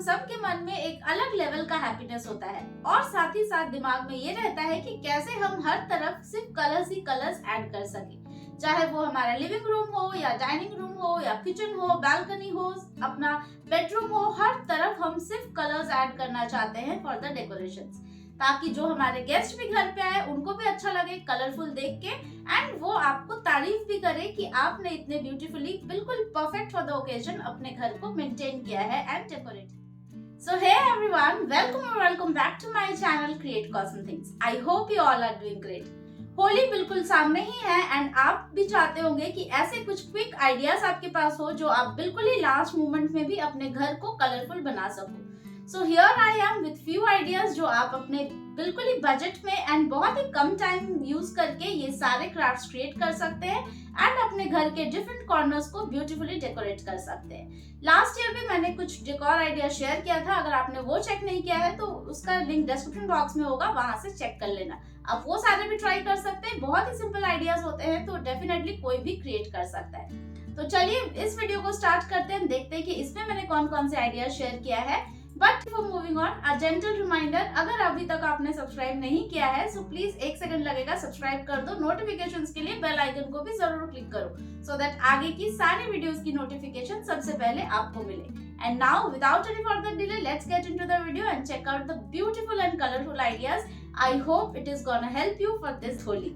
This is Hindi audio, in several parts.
हम सब के मन में एक अलग लेवल का हैप्पीनेस होता है और साथ ही साथ दिमाग में ये रहता है कि कैसे हम हर तरफ सिर्फ कलर्स ही कलर्स ऐड कर सके, चाहे वो हमारा लिविंग रूम हो या डाइनिंग रूम हो या किचन हो, बालकनी हो, अपना बेडरूम हो, हर तरफ हम सिर्फ कलर्स ऐड करना चाहते हैं फॉर द डेकोरेशंस, ताकि जो हमारे गेस्ट भी घर पे आए उनको भी अच्छा लगे कलरफुल देख के, एंड वो आपको तारीफ भी करे कि आपने इतने ब्यूटीफुली बिल्कुल परफेक्ट फॉर द ओकेजन अपने घर को मेंटेन किया है and decorate. So hey everyone, welcome back to my channel Create Cosm Things. I hope you all are doing great. Holi बिल्कुल सामने ही है एंड आप भी चाहते होंगे कि ऐसे कुछ क्विक आइडियाज आपके पास हो जो आप बिल्कुल ही लास्ट मोमेंट में भी अपने घर को कलरफुल बना सको। So here I am with few ideas जो आप अपने बिल्कुल ही बजट में एंड बहुत ही कम टाइम यूज करके ये सारे क्राफ्ट्स क्रिएट कर सकते हैं एंड अपने घर के डिफरेंट कॉर्नर्स को ब्यूटीफुली डेकोरेट कर सकते हैं। लास्ट ईयर भी मैंने कुछ डेकोर आइडिया शेयर किया था, अगर आपने वो चेक नहीं किया है तो उसका लिंक डिस्क्रिप्शन बॉक्स में होगा, वहां से चेक कर लेना। आप वो सारे भी ट्राई कर सकते हैं, बहुत ही सिंपल आइडियाज होते हैं तो डेफिनेटली कोई भी क्रिएट कर सकता है। तो चलिए इस वीडियो को स्टार्ट करते हैं, देखते हैं कि इसमें मैंने कौन कौन से आइडियाज शेयर किया है। But before moving on, a gentle reminder, अगर अभी तक आपने सब्सक्राइब नहीं किया है सो प्लीज 1 सेकंड लगेगा, सब्सक्राइब कर दो। नोटिफिकेशंस के लिए बेल आइकन को भी जरूर क्लिक करो सो दैट आगे की सारी वीडियोस की नोटिफिकेशन सबसे पहले आपको मिले। And now without any further delay, let's get into the video and check out the beautiful and colorful ideas. I hope it is gonna help you for this Holi.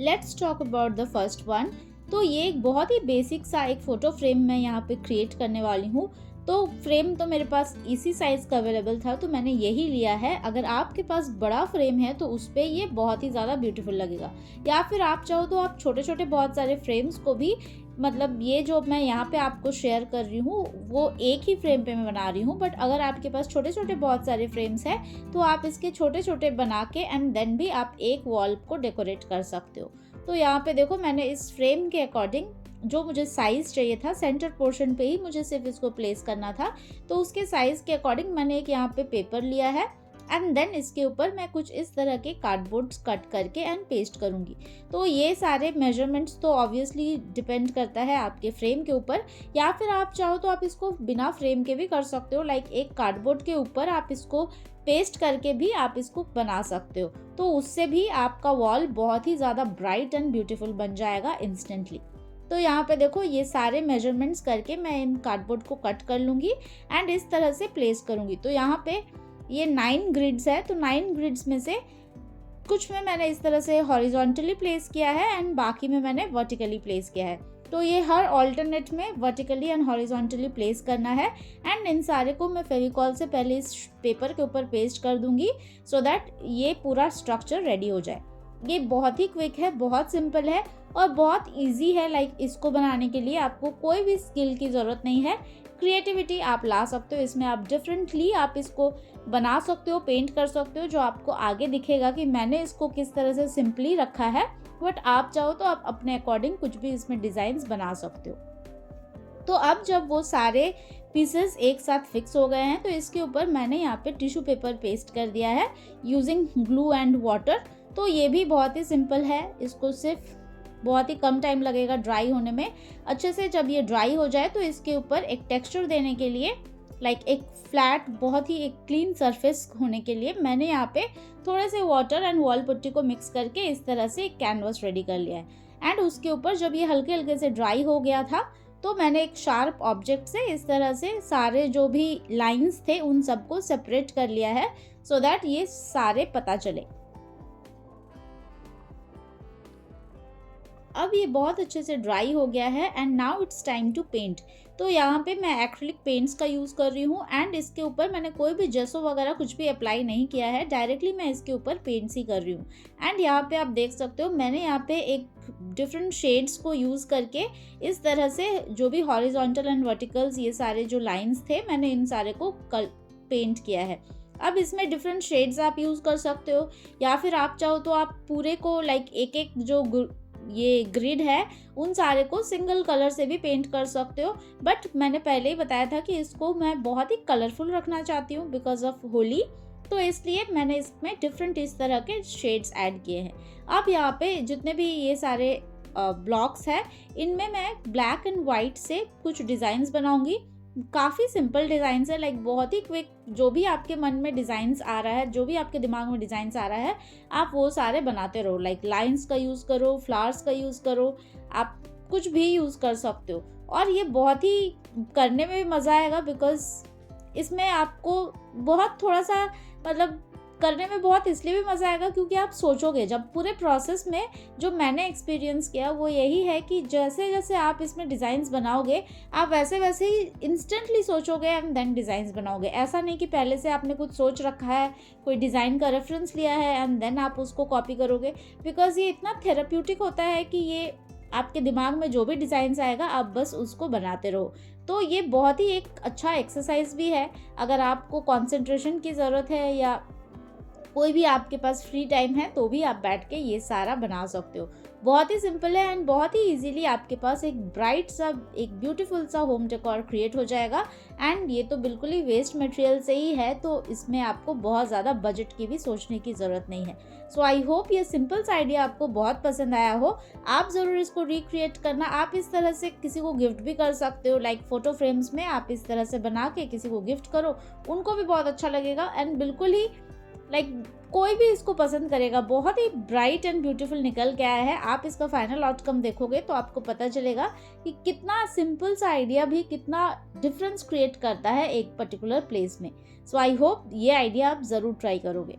Let's talk about the first one. तो ये एक बहुत ही बेसिक सा एक फोटो फ्रेम मैं यहाँ पे क्रिएट करने वाली हूँ। तो फ्रेम तो मेरे पास इसी साइज का अवेलेबल था तो मैंने यही लिया है। अगर आपके पास बड़ा फ्रेम है तो उस पे ये बहुत ही ज़्यादा ब्यूटीफुल लगेगा, या फिर आप चाहो तो आप छोटे छोटे बहुत सारे फ्रेम्स को भी, मतलब ये जो मैं यहाँ पे आपको शेयर कर रही हूँ वो एक ही फ्रेम पे मैं बना रही हूँ, बट अगर आपके पास छोटे छोटे बहुत सारे फ्रेम्स हैं तो आप इसके छोटे छोटे बना के एंड देन भी आप एक वॉल को डेकोरेट कर सकते हो। तो यहाँ पे देखो मैंने इस फ्रेम के अकॉर्डिंग जो मुझे साइज़ चाहिए था, सेंटर पोर्शन पे ही मुझे सिर्फ इसको प्लेस करना था, तो उसके साइज़ के अकॉर्डिंग मैंने एक यहाँ पे पेपर लिया है एंड देन इसके ऊपर मैं कुछ इस तरह के कार्डबोर्ड्स कट करके एंड पेस्ट करूँगी। तो ये सारे मेजरमेंट्स तो ऑब्वियसली डिपेंड करता है आपके फ्रेम के ऊपर, या फिर आप चाहो तो आप इसको बिना फ्रेम के भी कर सकते हो, लाइक एक कार्डबोर्ड के ऊपर आप इसको पेस्ट करके भी आप इसको बना सकते हो। तो उससे भी आपका वॉल बहुत ही ज़्यादा ब्राइट एंड ब्यूटीफुल बन जाएगा इंस्टेंटली। तो यहाँ पे देखो ये सारे मेजरमेंट्स करके मैं इन कार्डबोर्ड को कट कर लूँगी एंड इस तरह से प्लेस करूँगी। तो यहाँ पे ये 9 ग्रिड्स है, तो 9 ग्रिड्स में से कुछ में मैंने इस तरह से हॉरिजॉन्टली प्लेस किया है एंड बाकी में मैंने वर्टिकली प्लेस किया है। तो ये हर ऑल्टरनेट में वर्टिकली एंड हॉरिजॉन्टली प्लेस करना है एंड इन सारे को मैं फेविकॉल से पहले इस पेपर के ऊपर पेस्ट कर दूंगी सो दैट ये पूरा स्ट्रक्चर रेडी हो जाए। ये बहुत ही क्विक है, बहुत सिंपल है और बहुत इजी है। लाइक इसको बनाने के लिए आपको कोई भी स्किल की ज़रूरत नहीं है, क्रिएटिविटी आप ला सकते हो इसमें। आप डिफरेंटली आप इसको बना सकते हो, पेंट कर सकते हो, जो आपको आगे दिखेगा कि मैंने इसको किस तरह से सिंपली रखा है, बट आप चाहो तो आप अपने अकॉर्डिंग कुछ भी इसमें डिज़ाइंस बना सकते हो। तो अब जब वो सारे पीसेस एक साथ फिक्स हो गए हैं तो इसके ऊपर मैंने यहाँ पे टिश्यू पेपर पेस्ट कर दिया है यूजिंग ग्लू एंड वाटर। तो ये भी बहुत ही सिंपल है, इसको सिर्फ बहुत ही कम टाइम लगेगा ड्राई होने में। अच्छे से जब ये ड्राई हो जाए तो इसके ऊपर एक टेक्सचर देने के लिए, लाइक एक फ्लैट बहुत ही एक क्लीन सरफेस होने के लिए मैंने यहाँ पे थोड़े से वाटर एंड वॉल पुट्टी को मिक्स करके इस तरह से एक कैनवस रेडी कर लिया है। एंड उसके ऊपर जब ये हल्के हल्के से ड्राई हो गया था तो मैंने एक शार्प ऑब्जेक्ट से इस तरह से सारे जो भी लाइन्स थे उन सबको सेपरेट कर लिया है सो दैट ये सारे पता चले। अब ये बहुत अच्छे से ड्राई हो गया है and now it's time to paint. तो यहाँ पे मैं एक्रिलिक पेंट्स का यूज़ कर रही हूँ एंड इसके ऊपर मैंने कोई भी जेसो वगैरह कुछ भी अप्लाई नहीं किया है, डायरेक्टली मैं इसके ऊपर पेंट्स ही कर रही हूँ। एंड यहाँ पे आप देख सकते हो मैंने यहाँ पे एक डिफरेंट शेड्स को यूज़ करके इस तरह से जो भी हॉरिजॉन्टल एंड वर्टिकल्स ये सारे जो लाइन्स थे मैंने इन सारे को पेंट किया है। अब इसमें डिफरेंट शेड्स आप यूज़ कर सकते हो, या फिर आप चाहो तो आप पूरे को लाइक एक एक जो ये ग्रिड है उन सारे को सिंगल कलर से भी पेंट कर सकते हो, बट मैंने पहले ही बताया था कि इसको मैं बहुत ही कलरफुल रखना चाहती हूँ बिकॉज ऑफ होली, तो इसलिए मैंने इसमें डिफरेंट इस तरह के शेड्स ऐड किए हैं। अब यहाँ पे जितने भी ये सारे ब्लॉक्स हैं इनमें मैं ब्लैक एंड वाइट से कुछ डिज़ाइंस बनाऊंगी काफ़ी सिंपल डिज़ाइंस है, लाइक बहुत ही क्विक। जो भी आपके मन में डिज़ाइंस आ रहा है, जो भी आपके दिमाग में डिज़ाइंस आ रहा है, आप वो सारे बनाते रहो। लाइक लाइंस का यूज़ करो, फ्लावर्स का यूज़ करो, आप कुछ भी यूज़ कर सकते हो। और ये बहुत ही करने में भी मज़ा आएगा, बिकॉज़ इसमें आपको बहुत थोड़ा-सा मतलब करने में बहुत इसलिए भी मज़ा आएगा क्योंकि आप सोचोगे। जब पूरे प्रोसेस में जो मैंने एक्सपीरियंस किया वो यही है कि जैसे-जैसे आप इसमें डिज़ाइंस बनाओगे, आप वैसे-वैसे ही इंस्टेंटली सोचोगे एंड देन डिज़ाइंस बनाओगे। ऐसा नहीं कि पहले से आपने कुछ सोच रखा है, कोई डिज़ाइन का रेफ़रेंस लिया है एंड देन आप उसको कॉपी करोगे, बिकॉज़ ये इतना थेरेप्यूटिक होता है कि ये आपके दिमाग में जो भी डिज़ाइंस आएगा, आप बस उसको बनाते रहो। तो ये बहुत ही एक अच्छा एक्सरसाइज़ भी है। अगर आपको कंसंट्रेशन की ज़रूरत है या कोई भी आपके पास फ्री टाइम है, तो भी आप बैठ के ये सारा बना सकते हो। बहुत ही सिंपल है एंड बहुत ही इजीली आपके पास एक ब्राइट सा, एक ब्यूटीफुल सा होम डेकोर क्रिएट हो जाएगा। एंड ये तो बिल्कुल ही वेस्ट मटेरियल से ही है, तो इसमें आपको बहुत ज़्यादा बजट की भी सोचने की ज़रूरत नहीं है। सो आई होप ये सिंपल सा आइडिया आपको बहुत पसंद आया हो। आप ज़रूर इसको रिक्रिएट करना। आप इस तरह से किसी को गिफ्ट भी कर सकते हो, लाइक फ़ोटो फ्रेम्स में आप इस तरह से बना के किसी को गिफ्ट करो, उनको भी बहुत अच्छा लगेगा एंड बिल्कुल ही कोई भी इसको पसंद करेगा। बहुत ही ब्राइट एंड ब्यूटीफुल निकल के आया है। आप इसका फाइनल आउटकम देखोगे तो आपको पता चलेगा कि कितना सिंपल सा आइडिया भी कितना डिफरेंस क्रिएट करता है एक पर्टिकुलर प्लेस में। सो आई होप ये आइडिया आप ज़रूर ट्राई करोगे।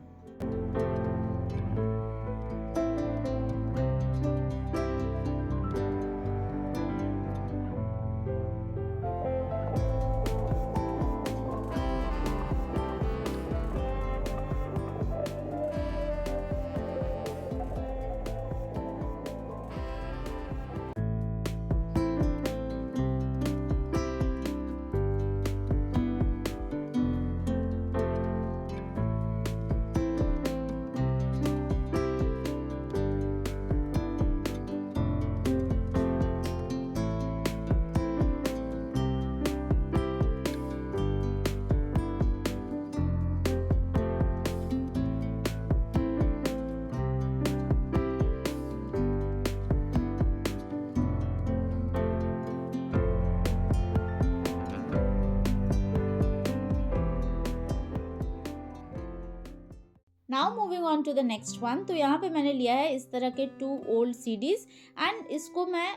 Now moving on to the next one. तो यहाँ पे मैंने लिया है इस तरह के 2 ओल्ड सीडीज एंड इसको मैं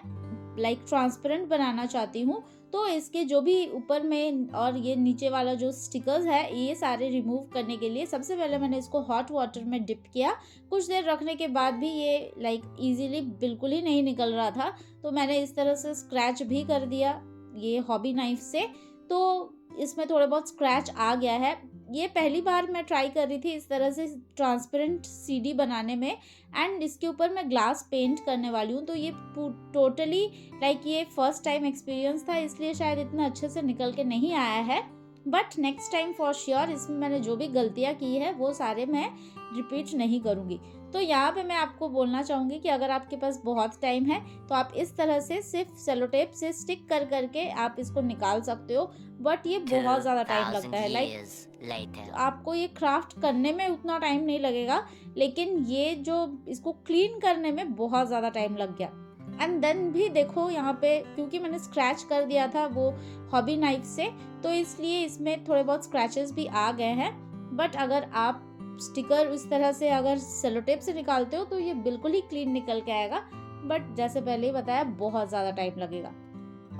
ट्रांसपेरेंट बनाना चाहती हूँ। तो इसके जो भी ऊपर में और ये नीचे वाला जो स्टिकर्स है, ये सारे रिमूव करने के लिए सबसे पहले मैंने इसको हॉट वाटर में डिप किया। कुछ देर रखने के बाद भी ये इजीली बिल्कुल ही नहीं निकल रहा था, तो मैंने इस तरह से स्क्रैच भी कर दिया ये हॉबी नाइफ से। तो इसमें थोड़े बहुत स्क्रैच आ गया है। ये पहली बार मैं ट्राई कर रही थी इस तरह से ट्रांसपेरेंट सीडी बनाने में एंड इसके ऊपर मैं ग्लास पेंट करने वाली हूँ। तो ये टोटली ये फर्स्ट टाइम एक्सपीरियंस था, इसलिए शायद इतना अच्छे से निकल के नहीं आया है। But next time for sure इसमें मैंने जो भी गलतियाँ की है वो सारे मैं रिपीट नहीं करूँगी। तो यहाँ पे मैं आपको बोलना चाहूँगी कि अगर आपके पास बहुत टाइम है तो आप इस तरह से सिर्फ सेलो टेप से स्टिक कर करके आप इसको निकाल सकते हो। बट ये बहुत ज़्यादा टाइम लगता है। आपको ये क्राफ्ट करने में उतना टाइम नहीं लगेगा, लेकिन ये जो इसको क्लीन करने में बहुत ज़्यादा टाइम लग गया। एंड देन भी देखो यहाँ पे, क्योंकि मैंने स्क्रैच कर दिया था वो हॉबी नाइफ से, तो इसलिए इसमें थोड़े बहुत स्क्रैचेस भी आ गए हैं। बट अगर आप स्टिकर इस तरह से अगर सेलो टेप से निकालते हो तो ये बिल्कुल ही क्लीन निकल के आएगा। बट जैसे पहले ही बताया, बहुत ज़्यादा टाइम लगेगा।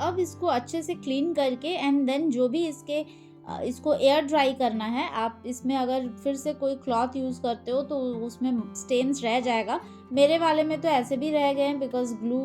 अब इसको अच्छे से क्लीन करके एंड देन जो भी इसको एयर ड्राई करना है। आप इसमें अगर फिर से कोई क्लॉथ यूज़ करते हो तो उसमें स्टेन्स रह जाएगा। मेरे वाले में तो ऐसे भी रह गए हैं बिकॉज ग्लू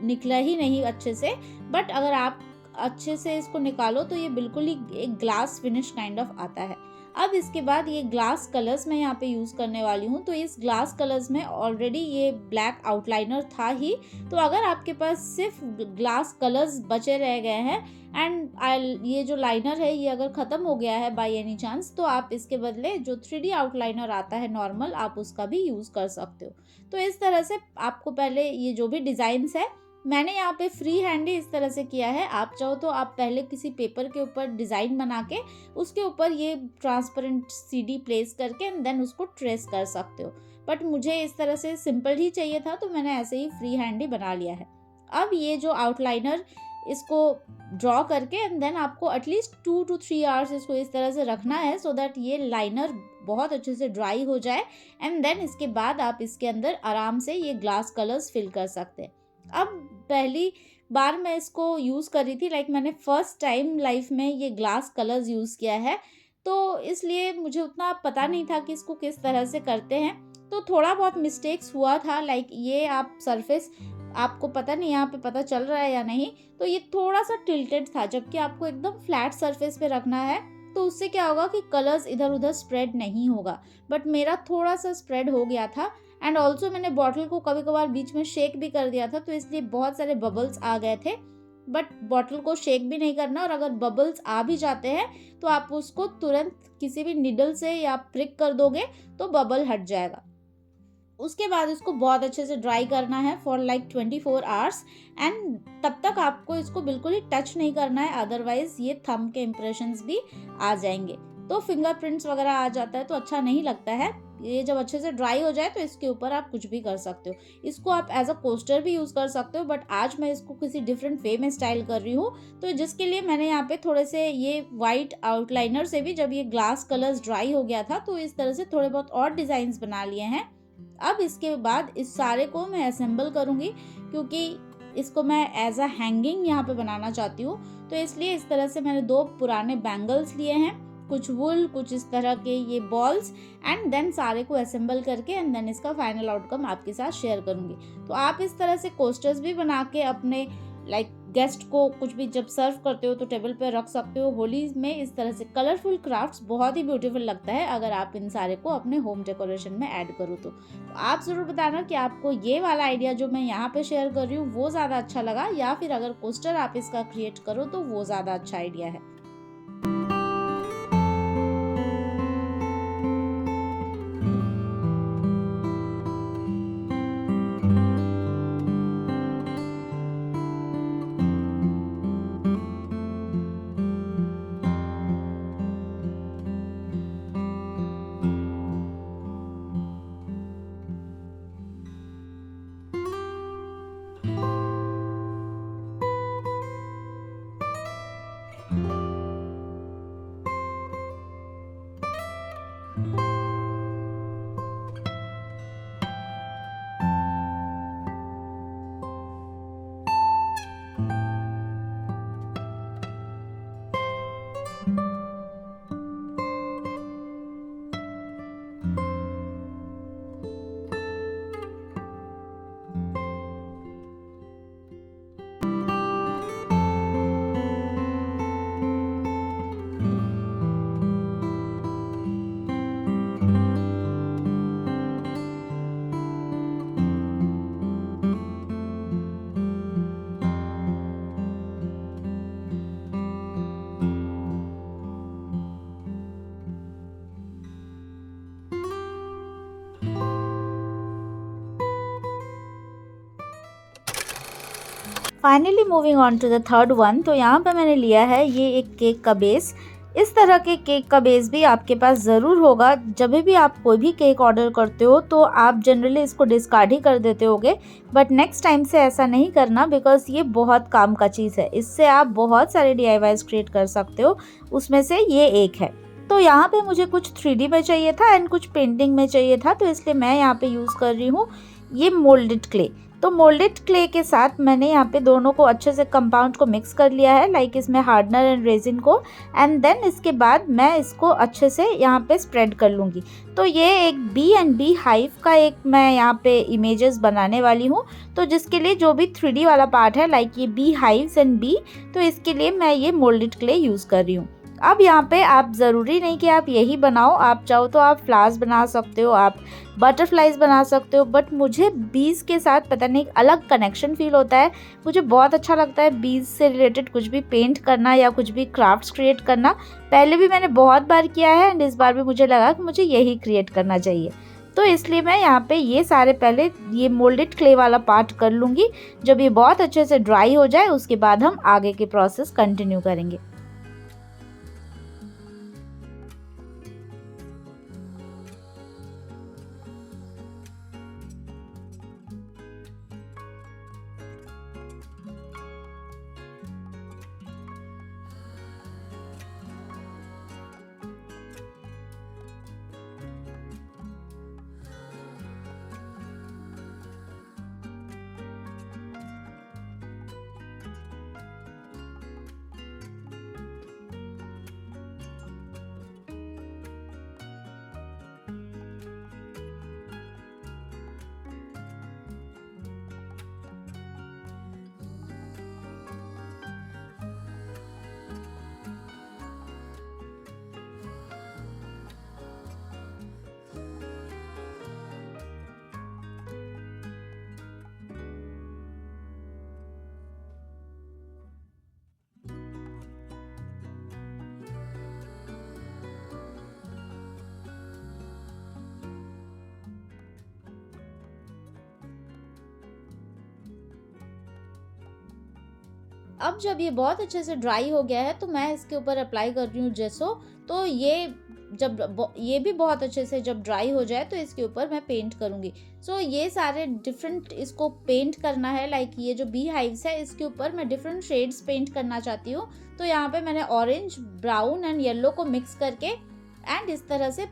निकला ही नहीं अच्छे से। बट अगर आप अच्छे से इसको निकालो तो ये बिल्कुल ही एक ग्लास फिनिश काइंड ऑफ आता है। अब इसके बाद ये ग्लास कलर्स मैं यहाँ पे यूज़ करने वाली हूँ। तो इस ग्लास कलर्स में ऑलरेडी ये ब्लैक आउटलाइनर था ही, तो अगर आपके पास सिर्फ ग्लास कलर्स बचे रह गए हैं एंड ये जो लाइनर है ये अगर ख़त्म हो गया है बाय एनी चांस, तो आप इसके बदले जो 3D आउटलाइनर आता है नॉर्मल, आप उसका भी यूज़ कर सकते हो। तो इस तरह से आपको पहले ये जो भी डिज़ाइंस है मैंने यहाँ पे फ्री हैंड ही इस तरह से किया है। आप चाहो तो आप पहले किसी पेपर के ऊपर डिज़ाइन बना के उसके ऊपर ये ट्रांसपेरेंट सीडी प्लेस करके एंड देन उसको ट्रेस कर सकते हो। बट मुझे इस तरह से सिंपल ही चाहिए था, तो मैंने ऐसे ही फ्री हैंड ही बना लिया है। अब ये जो आउटलाइनर इसको ड्रॉ करके एंड देन आपको एटलीस्ट 2 to 3 आवर्स इसको इस तरह से रखना है सो दैट ये लाइनर बहुत अच्छे से ड्राई हो जाए एंड देन इसके बाद आप इसके अंदर आराम से ये ग्लास कलर्स फिल कर सकते हैं। अब पहली बार मैं इसको यूज़ कर रही थी, लाइक मैंने फर्स्ट टाइम लाइफ में ये ग्लास कलर्स यूज़ किया है, तो इसलिए मुझे उतना पता नहीं था कि इसको किस तरह से करते हैं, तो थोड़ा बहुत मिस्टेक्स हुआ था। लाइक ये आप सरफेस, आपको पता नहीं यहाँ पे पता चल रहा है या नहीं, तो ये थोड़ा सा टिल्टेड था, जबकि आपको एकदम फ्लैट सरफेस पे रखना है, तो उससे क्या होगा कि कलर्स इधर उधर स्प्रेड नहीं होगा, बट मेरा थोड़ा सा स्प्रेड हो गया था। एंड ऑल्सो मैंने बॉटल को कभी कभार बीच में शेक भी कर दिया था, तो इसलिए बहुत सारे बबल्स आ गए थे, बट बॉटल को शेक भी नहीं करना, और अगर बबल्स आ भी जाते हैं तो आप उसको तुरंत किसी भी निडल से या प्रिक कर दोगे तो बबल हट जाएगा। उसके बाद इसको बहुत अच्छे से ड्राई करना है फॉर लाइक 24 आवर्स एंड तब तक आपको इसको बिल्कुल ही टच नहीं करना है, अदरवाइज ये थंब के इम्प्रेशंस भी आ जाएंगे, तो फिंगरप्रिंट्स वगैरह आ जाता है तो अच्छा नहीं लगता है। ये जब अच्छे से ड्राई हो जाए तो इसके ऊपर आप कुछ भी कर सकते हो, इसको आप एज अ कोस्टर भी यूज़ कर सकते हो, बट आज मैं इसको किसी डिफरेंट वे में स्टाइल कर रही हूँ, तो जिसके लिए मैंने यहाँ पे थोड़े से ये वाइट आउटलाइनर से भी, जब ये ग्लास कलर्स ड्राई हो गया था तो इस तरह से थोड़े बहुत और डिज़ाइंस बना लिए हैं। अब इसके बाद इस सारे को मैं असेंबल करूँगी, क्योंकि इसको मैं एज अ हैंगिंग यहाँ पे बनाना चाहती हूँ, तो इसलिए इस तरह से मैंने 2 पुराने बैंगल्स लिए हैं, कुछ वुल, कुछ इस तरह के ये बॉल्स, एंड देन सारे को असेंबल करके एंड देन इसका फाइनल आउटकम आपके साथ शेयर करूँगी। तो आप इस तरह से कोस्टर्स भी बना के अपने लाइक गेस्ट को कुछ भी जब सर्व करते हो तो टेबल पे रख सकते हो। होली में इस तरह से कलरफुल क्राफ्ट्स बहुत ही ब्यूटीफुल लगता है अगर आप इन सारे को अपने होम डेकोरेशन में ऐड करो तो आप ज़रूर बताना कि आपको ये वाला आइडिया जो मैं यहाँ पे शेयर कर रही हूँ वो ज़्यादा अच्छा लगा, या फिर अगर कोस्टर आप इसका क्रिएट करो तो वो ज़्यादा अच्छा आइडिया है। Finally moving on to the third one, तो यहाँ पे मैंने लिया है ये एक केक का बेस। इस तरह के केक का बेस भी आपके पास ज़रूर होगा। जब भी आप कोई भी केक ऑर्डर करते हो तो आप जनरली इसको डिस्कार्ड ही कर देते होगे, बट नेक्स्ट टाइम से ऐसा नहीं करना, बिकॉज ये बहुत काम का चीज़ है। इससे आप बहुत सारे DIYs क्रिएट कर सकते हो, उसमें से ये एक है। तो यहाँ पे मुझे कुछ 3D में चाहिए था एंड कुछ पेंटिंग में चाहिए था, तो इसलिए मैं यहाँ पे यूज़ कर रही हूँ ये मोल्डेड क्ले। तो मोल्डेड क्ले के साथ मैंने यहाँ पे दोनों को अच्छे से कंपाउंड को मिक्स कर लिया है, लाइक इसमें हार्डनर एंड रेजिन को, एंड देन इसके बाद मैं इसको अच्छे से यहाँ पे स्प्रेड कर लूँगी। तो ये एक B&B हाइव का एक मैं यहाँ पे इमेजेस बनाने वाली हूँ, तो जिसके लिए जो भी 3D वाला पार्ट है, लाइक ये बी हाइव्स एंड बी, तो इसके लिए मैं ये मोल्डेड क्ले यूज़ कर रही हूँ। अब यहाँ पे आप ज़रूरी नहीं कि आप यही बनाओ, आप चाहो तो आप फ्लावर्स बना सकते हो, आप बटरफ्लाइज बना सकते हो, बट मुझे बीज के साथ पता नहीं अलग कनेक्शन फील होता है। मुझे बहुत अच्छा लगता है बीज से रिलेटेड कुछ भी पेंट करना या कुछ भी क्राफ्ट्स क्रिएट करना। पहले भी मैंने बहुत बार किया है एंड इस बार भी मुझे लगा कि मुझे यही क्रिएट करना चाहिए, तो इसलिए मैं यहाँ पे ये सारे पहले ये मोल्डेड क्ले वाला पार्ट कर लूँगी। जब ये बहुत अच्छे से ड्राई हो जाए उसके बाद हम आगे के प्रोसेस कंटिन्यू करेंगे। अब जब ये बहुत अच्छे से ड्राई हो गया है तो मैं इसके ऊपर अप्लाई कर रही हूँ जेसो। तो ये भी बहुत अच्छे से जब ड्राई हो जाए तो इसके ऊपर मैं पेंट करूँगी। सो ये सारे डिफरेंट इसको पेंट करना है, लाइक ये जो बी हाइव्स है इसके ऊपर मैं डिफरेंट शेड्स पेंट करना चाहती हूँ। तो यहाँ पे मैंने ऑरेंज, ब्राउन एंड येलो को मिक्स करके एंड इस तरह से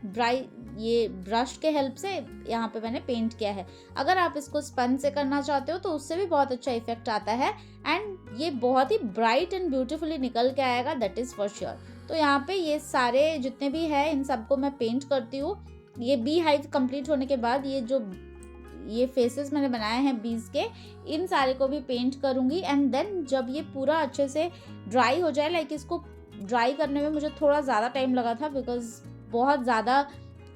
ये ब्रश के हेल्प से यहाँ पे मैंने पेंट किया है। अगर आप इसको स्पंज से करना चाहते हो तो उससे भी बहुत अच्छा इफेक्ट आता है एंड ये बहुत ही ब्राइट एंड ब्यूटीफुली निकल के आएगा, दैट इज़ फॉर श्योर। तो यहाँ पे ये सारे जितने भी है इन सबको मैं पेंट करती हूँ। ये बी हाइव कंप्लीट होने के बाद ये फेसेस मैंने बनाए हैं बीज के, इन सारे को भी पेंट करूँगी एंड देन जब ये पूरा अच्छे से ड्राई हो जाए, लाइक इसको ड्राई करने में मुझे थोड़ा ज़्यादा टाइम लगा था बिकॉज बहुत ज़्यादा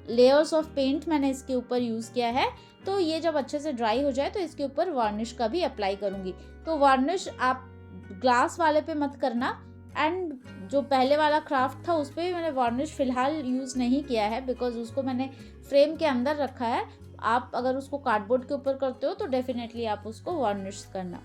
लेयर्स ऑफ पेंट मैंने इसके ऊपर यूज़ किया है। तो ये जब अच्छे से ड्राई हो जाए तो इसके ऊपर वार्निश का भी अप्लाई करूँगी। तो वार्निश आप ग्लास वाले पे मत करना एंड जो पहले वाला क्राफ्ट था उस पर भी मैंने वार्निश फ़िलहाल यूज़ नहीं किया है बिकॉज उसको मैंने फ्रेम के अंदर रखा है। आप अगर उसको कार्डबोर्ड के ऊपर करते हो तो डेफिनेटली आप उसको वार्निश करना।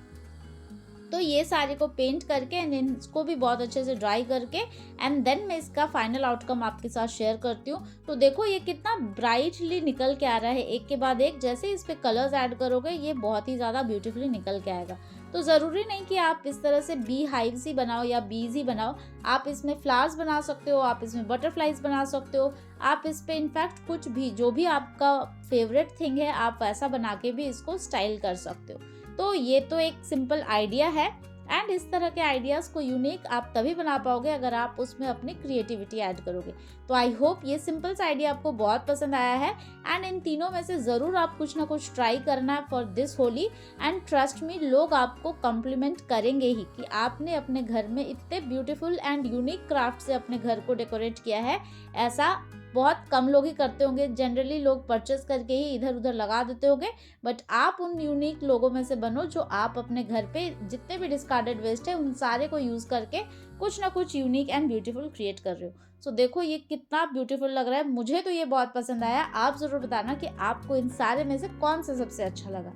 तो ये सारे को पेंट करके एंड इसको भी बहुत अच्छे से ड्राई करके एंड देन मैं इसका फाइनल आउटकम आपके साथ शेयर करती हूँ। तो देखो ये कितना ब्राइटली निकल के आ रहा है एक के बाद एक। जैसे इस पे कलर्स ऐड करोगे ये बहुत ही ज़्यादा ब्यूटीफुली निकल के आएगा। तो ज़रूरी नहीं कि आप इस तरह से बी हाइव्स ही बनाओ या बीज ही बनाओ, आप इसमें फ्लावर्स बना सकते हो, आप इसमें बटरफ्लाइज बना सकते हो, आप इस पे इनफैक्ट कुछ भी जो भी आपका फेवरेट थिंग है आप वैसा बना के भी इसको स्टाइल कर सकते हो। तो ये तो एक सिंपल आइडिया है एंड इस तरह के आइडियाज़ को यूनिक आप तभी बना पाओगे अगर आप उसमें अपनी क्रिएटिविटी ऐड करोगे। तो आई होप ये सिंपल सा आइडिया आपको बहुत पसंद आया है एंड इन तीनों में से ज़रूर आप कुछ ना कुछ ट्राई करना for this Holi and trust me, लोग आपको कम्प्लीमेंट करेंगे ही कि आपने अपने घर में इतने ब्यूटीफुल एंड यूनिक क्राफ्ट से अपने घर को डेकोरेट किया है। ऐसा बहुत कम लोग ही करते होंगे, जनरली लोग परचेस करके ही इधर उधर लगा देते होंगे, बट आप उन यूनिक लोगों में से बनो जो आप अपने घर पे जितने भी डिस्कार्डेड वेस्ट है उन सारे को यूज़ करके कुछ ना कुछ यूनिक एंड ब्यूटीफुल क्रिएट कर रहे हो। सो देखो ये कितना ब्यूटीफुल लग रहा है, मुझे तो ये बहुत पसंद आया। आप ज़रूर बताना कि आपको इन सारे में से कौन सा सबसे अच्छा लगा।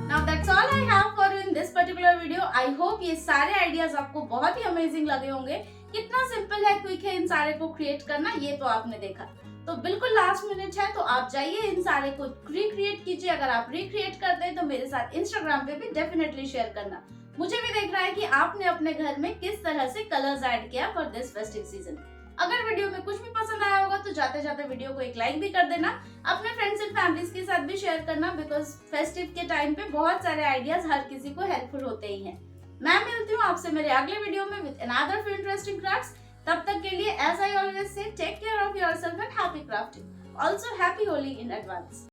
Now that's all I have for you in this particular video. I hope ये सारे आइडियाज आपको बहुत ही अमेजिंग लगे होंगे। कितना सिंपल है, क्विक है इन सारे को क्रिएट करना, ये तो आपने देखा। तो बिल्कुल लास्ट मिनट है तो आप जाइए इन सारे को रिक्रिएट कीजिए। अगर आप रिक्रिएट करते हैं तो मेरे साथ इंस्टाग्राम पे भी डेफिनेटली शेयर करना। मुझे भी देख रहा है कि आपने अपने घर में किस तरह से कलर्स ऐड किया फॉर दिस फेस्टिव सीजन। अगर वीडियो में कुछ भी पसंद आया होगा तो जाते जाते वीडियो को एक लाइक भी कर देना। अपने फ्रेंड्स एंड फैमिलीज के साथ भी शेयर करना बिकॉज फेस्टिव के टाइम पे बहुत सारे आइडियाज हर किसी को हेल्पफुल होते ही हैं। मैं मिलती हूँ आपसे मेरे अगले वीडियो में with another few interesting crafts. तब तक के लिए as I always say take care of yourself and happy crafting. Also happy Holi in advance.